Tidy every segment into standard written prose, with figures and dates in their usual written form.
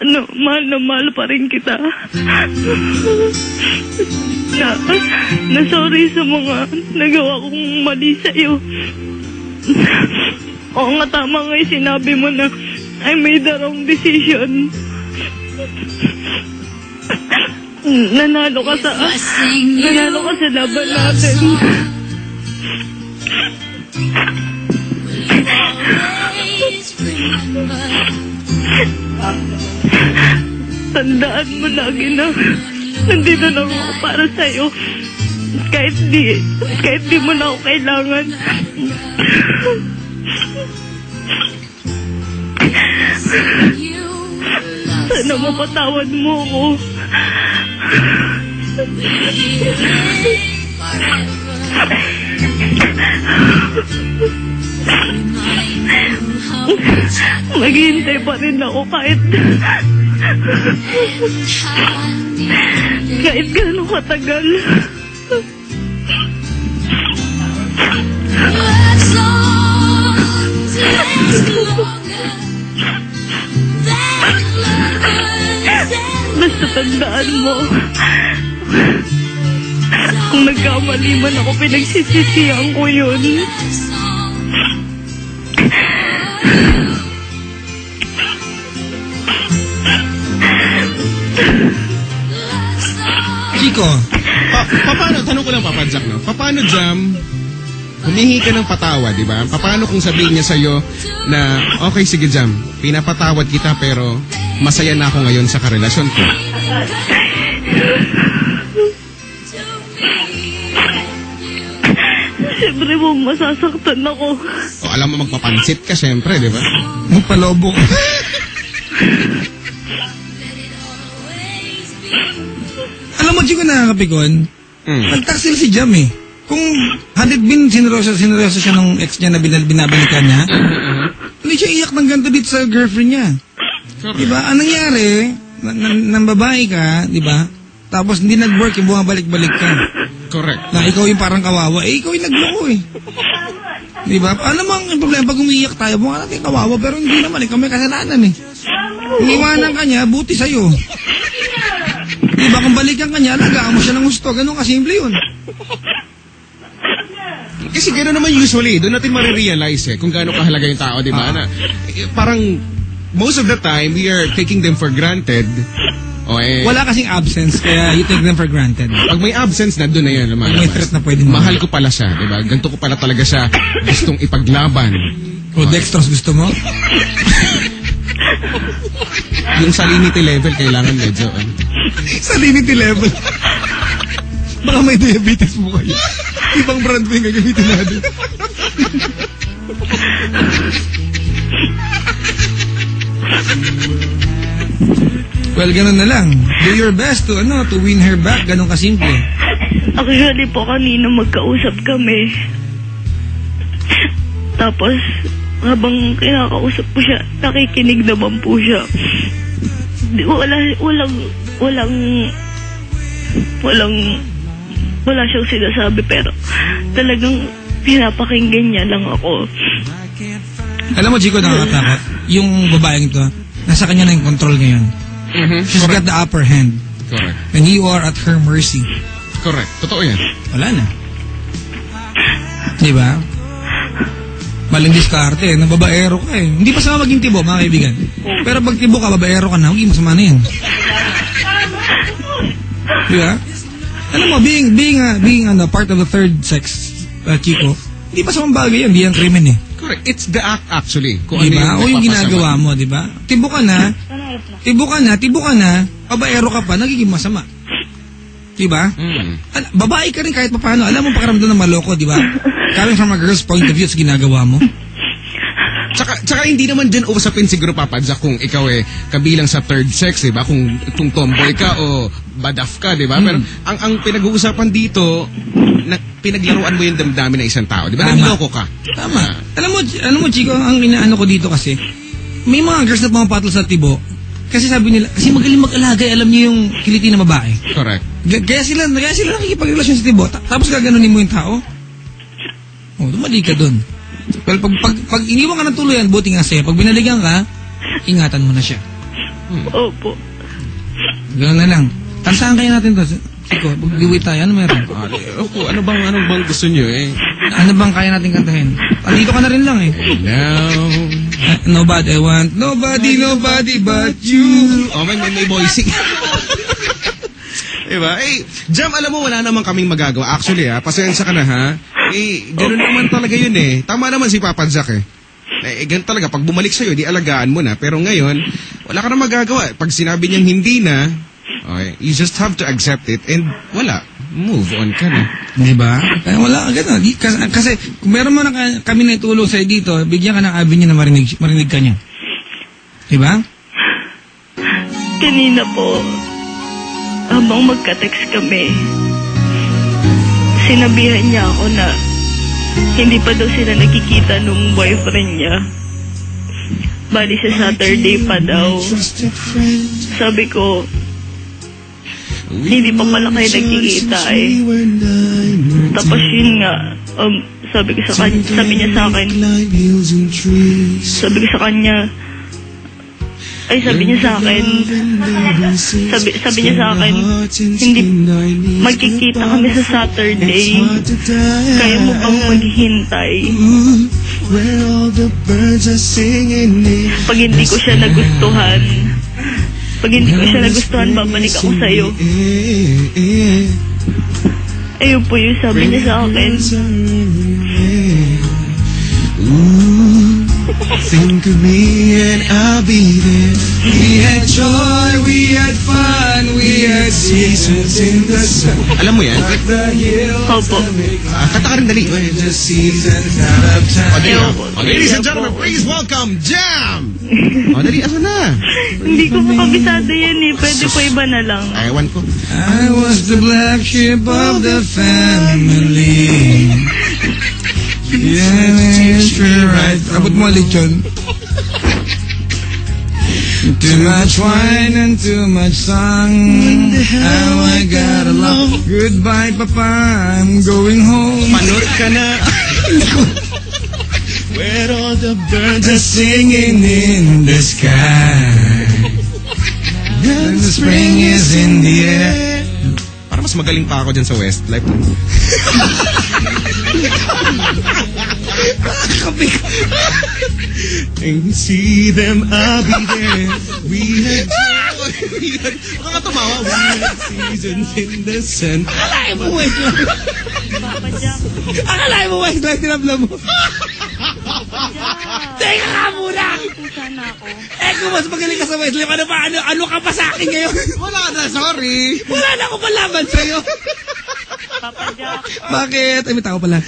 na mahal pa rin kita. Na sorry sa mga nagawa kong mali sa'yo. Oo nga, tama nga yung sinabi mo na I made the wrong decision. Nanalo ka sa laban natin. Tandaan mo lagi na nandito lang ako para sa'yo. Kahit di mo na ako kailangan. Sana mapatawad mo ako. Maghihintay pa rin ako kahit gano'ng katagal. Basta tandaan mo, kung nagkamali man ako, pinagsisisihan ko yun. Chico, paano, tanong ko lang Papa Jack, no? Paano, Jam, humingi ka ng patawad, di ba? Paano kung sabihin niya sa'yo na, okay, sige, Jam, pinapatawad kita pero masaya na ako ngayon sa karelasyon ko? Siyempre mo, masasaktan ako. O, alam mo, magpapansit ka, siyempre, di ba? Magpalobo. Alam mo, Chico, nakakapikon, nagtaksil si Jam eh. Kung hadit bin sinerosa siya ng ex niya na binabalikan niya, hindi siya iyak ng ganito dito sa girlfriend niya. Diba? Anong nangyari, nang babae ka, diba? Tapos hindi nag-work, yung bumabalik-balik ka. Correct. Na ikaw yung parang kawawa, ikaw yung nagloko eh. Diba? Ano mang yung problema, pag umiiyak tayo, mukha natin kawawa, pero hindi naman, ikaw may kasalanan eh. Kung iwanan ka niya, buti sa'yo. Diba? Kung balikan ka niya, alagaan mo siya ng gusto, ganun kasimple yun. Kasi gano'n naman usually, doon natin marirealize kung gaano kahalaga yung tao, di ba? Parang, most of the time, we are taking them for granted. Wala kasing absence, kaya you take them for granted. Pag may absence, na doon na yan. Pag may threat na pwede mo. Mahal ko pala siya, di ba? Ganito ko pala talaga siya gustong ipaglaban. O dextrose gusto mo? Yung salinity level, kailangan medyo. Salinity level? Baka may diabetes mo kayo. Ibang brand mo yung gagamitin natin. Well, ganun na lang. Do your best to win her back. Ganun kasimple. Actually po, kanina magkausap kami. Tapos, habang kinakausap po siya, nakikinig naman po siya. Wala siyang sinasabi, pero talagang pinapakinggan niya lang ako. Alam mo, Chico, nakakatakot. Yung babaeng ito, nasa kanya na yung control ngayon. She's got the upper hand. Correct. And you are at her mercy. Correct. Totoo yan. Wala na. Diba? Maling diskarte, nababaero ka eh. Hindi pa sama maging tibo, mga kaibigan. Pero pag tibo ka, babaero ka na, huwag masama na yan. Diba? Alam mo, being part of the third sex, Chico, hindi pa sa bagay yan, hindi yan krimen eh. Correct. It's the act actually. Kung diba? O yung ginagawa mo, diba? Tibo ka na, babaero ka pa, nagiging masama. Diba? Babae ka rin kahit paano. Alam mo pakiramdam ng maloko, diba? Coming from a girl's point of view, sa ginagawa mo. Tsaka hindi naman dyan usapin siguro, Papa Jack, kung ikaw kabilang sa third sex, diba? Kung tomboy ka o badaf ka, diba? Pero ang pinag-uusapan dito, pinaglaruan mo yung damdamin ng isang tao, diba? Niloko ka. Tama. Alam mo, Chico, ang inaano ko dito kasi, may mga girls na pumapatol sa tibo, kasi sabi nila, kasi magaling mag-alagay, alam niyo yung kiliti na babae. Correct. Kaya sila nakikipagrelasyon sa tibo, tapos gaganunin mo yung tao. Dumali ka dun. Well, pag iniwan ka ng tuluyan, buti nga sa'yo. Pag binaligan ka, ingatan mo na siya. Opo. Gano'n na lang. Tansahan kayo natin to. Siko, mag-giveaway tayo. Ano meron? Opo, ano bang gusto nyo eh? Ano bang kaya natin kantahin? Andito ka na rin lang eh. Now... Nobody I want, nobody but you. Oh, may voicing. Diba? Jam, alam mo, wala namang kaming magagawa. Actually, pasensya ka na, ha? Gano'n naman talaga yun eh. Tama naman si Papa Jack eh. Ganun talaga, pag bumalik sa'yo, di alagaan mo na. Pero ngayon, wala ka na magagawa. Pag sinabi niyang hindi na, okay, you just have to accept it and wala. Move on ka na. Diba? Kaya wala, gano'n. Kasi, kung meron mo na kami na itulong sa'yo dito, bigyan ka ng avenue na marinig ka niya. Diba? Kanina po, habang magka-text kami, sinabihan niya ako na hindi pa daw sila nakikita nung boyfriend niya. Bali sa Saturday pa daw. Sabi ko, hindi pa pala kayo nagkikita eh. Tapos yun nga, sabi niya sa akin, hindi magkikita kami sa Saturday. Kaya mo bang maghihintay? Pag hindi ko siya nagustuhan, babalik ako sa'yo. Ayun po yung sabi niya sa akin. Think of me and I'll be there. We had joy, we had fun, we had seasons in the sun. Alam mo yan? Opo. Kanta ka rin, dali. Ladies and gentlemen, please welcome Jam! Dali, asa na? Hindi ko makabisado yan eh. Pwede po iba na lang. Ewan ko. I was the black sheep of the family. Yeah, right. Abot mo lechon. Too much wine and too much song. How I gotta love. Goodbye, Papa. I'm going home. Manood ka na. Where all the birds are singing in the sky. And the spring is in the air. Para mas magaling pa ako dyan sa Westlife. And see them, I'll be there. We had mga tumawa. We had seasons in the sun. Akalain mo, Westlife. Papa Jack. Akalain mo, Westlife. Tinabla mo. Teka ka muna. Sana ako. Kung mas magaling ka sa Westlife, ano ka pa sa akin ngayon? Wala na, sorry. Wala na ako palaban sa'yo. Papa Jack. Bakit? Ay, may tao pala.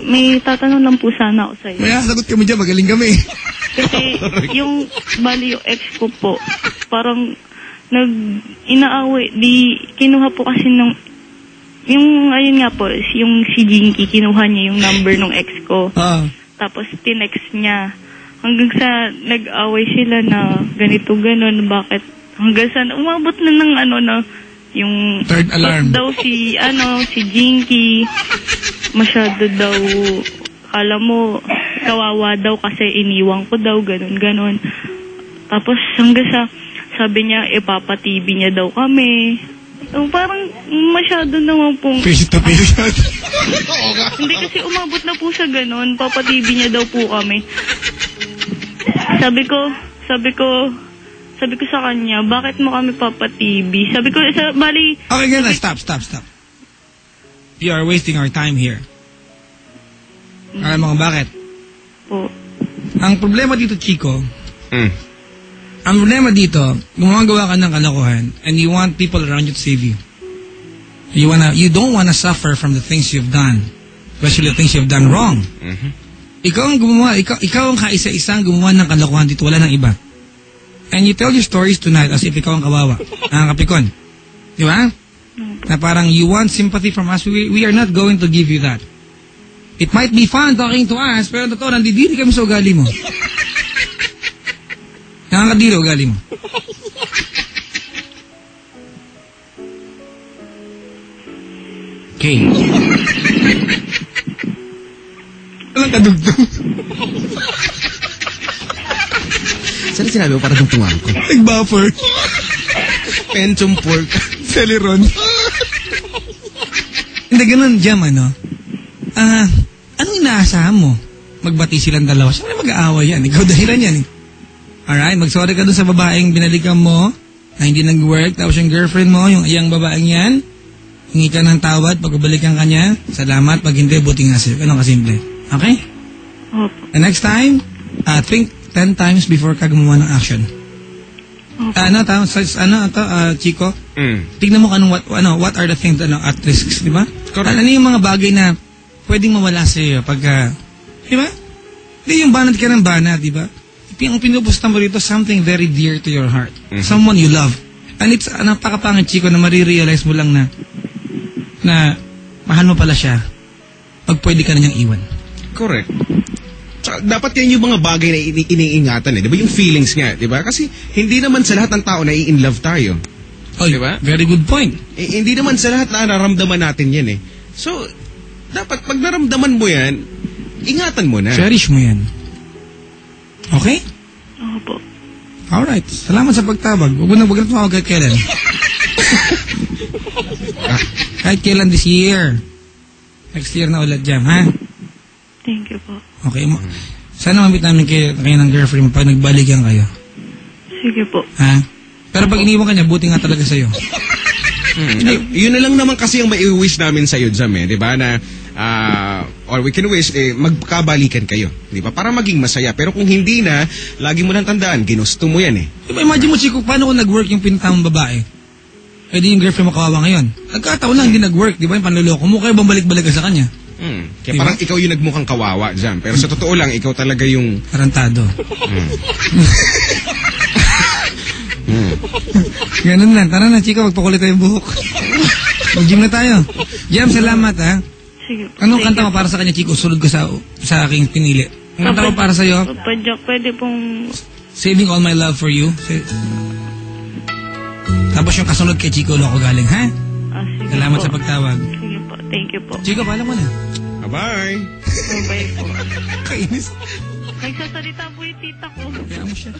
May tatanong lang po sana ako sa'yo. May sagot kami dyan, magaling kami. Kasi yung ex ko po, parang inaaway. Kinuha po kasi yung ayun nga po, yung si Jinky, kinuha niya yung number ng ex ko. Tapos tinext niya. Hanggang sa nag-away sila na ganito ganon, bakit? Hanggang sa umabot na ng yung third alarm daw si Jinky masyado daw, kala mo kawawa daw kasi iniwang ko daw, ganon. Tapos hanggang sa sabi niya ipapa-TV niya daw kami. Parang masyado naman pong face to face. Hindi kasi umabot na po sa ganon, papa-TV niya daw po kami. Sabi ko sa kanya, bakit mo kami papa-TV? Sabi ko, bali... Okay, gano'n. Stop. You are wasting our time here. Alam mo kung bakit? Po. Ang problema dito, Chico, ang problema dito, gumagawa ka ng kalokohan and you want people around you to save you. You don't wanna suffer from the things you've done, especially the things you've done wrong. Ikaw ang kaisa-isang gumawa ng kalokohan dito, wala nang iba. And you tell your stories tonight as if ikaw ang kawawa. Ang kapikon. Di ba? Na parang you want sympathy from us. We are not going to give you that. It might be fun talking to us, pero totoo, nandidiri kami sa ugali mo. Nakakadiri ugali mo. Okay. Walang kadugtong. Saan Ano sinabi mo para tungtungan ko? Nag-buffer. Penchum pork. Celeron. Hindi, ganun, Jam, ano? Anong inaasahan mo? Magbati silang dalawa. Siyempre mag-aaway yan. Ikaw dahilan yan, eh. Alright, mag-sorry ka dun sa babaeng binalikan mo na hindi nag-work. Tapos yung girlfriend mo, yung iyang babaeng yan, hingi ka ng tawad, pagbabalikan ka niya, salamat, pag hindi, buti nga sa'yo. Ganun kasimple. Okay? Opo. The next time, think 10 times before ka gumawa ng action. Chico? Tignan mo what are the things at risks, di ba? Ano yung mga bagay na pwedeng mawala sa iyo pagka, di ba? Hindi yung banat ka ng banat, di ba? Ang pinupusta mo rito, something very dear to your heart. Someone you love. And it's napakapangit, Chico, na marirealize mo lang na mahal mo pala siya pag pwede ka na niyang iwan. Correct. Tsaka, dapat yan yung mga bagay na iniingatan, eh. Di ba? Yung feelings nga, di ba? Kasi hindi naman sa lahat ng tao na in love tayo. Oh, di ba? Very good point. Hindi naman sa lahat na nararamdaman natin yan, eh. So, dapat pag naramdaman mo yan, ingatan mo na. Cherish mo yan. Okay? Opo. Alright. Salamat sa pagtawag. Huwag na tumawag kahit kailan. Kahit kailan this year. Next year na ulit, Jam, ha? Thank you po. Okay. Sana mamit namin kayo ng girlfriend mo pag nagbalikan kayo. Sige po. Ha? Pero pag iniwan ka niya, buti nga talaga sa'yo. Yun na lang naman kasi yung mai-wish namin sa'yo, Jam, eh. Di ba? Na, or we can wish, magkabalikan kayo. Di ba? Para maging masaya. Pero kung hindi na, lagi mo lang tandaan, ginusto mo yan, eh. Diba, imagine mo, Chico, paano kung nag-work yung pintamang babae? Eh di yung girlfriend mo kawawa ngayon. Nagkataon lang, hindi nag-work. Di ba? Yung panluloko mo, kaya bang balik-balik ka sa kanya? Kaya Diba? parang ikaw yung nagmukhang kawawa, Jam. Pero sa totoo lang, ikaw talaga yung... Tarantado. Ganun lang. Tara na, Chico, magpakulit tayo yung buhok. Mag-gym na tayo. Jam, salamat, ha? Sige po. Anong kanta mo para sa kanya, Chico? Sulod ko sa aking pinili. Anong kanta mo para sa'yo? Papa Jack, pwede pong... Saving All My Love For You. Tapos yung kasunod kay Chico Loco galing, ha? sige Salamat po. sa pagtawag. Sige po. Thank you po. Chico, paalam mo na. Bye! Bye-bye po. Kainis. Nagsasalita po yung tita ko. Kaya mo siya.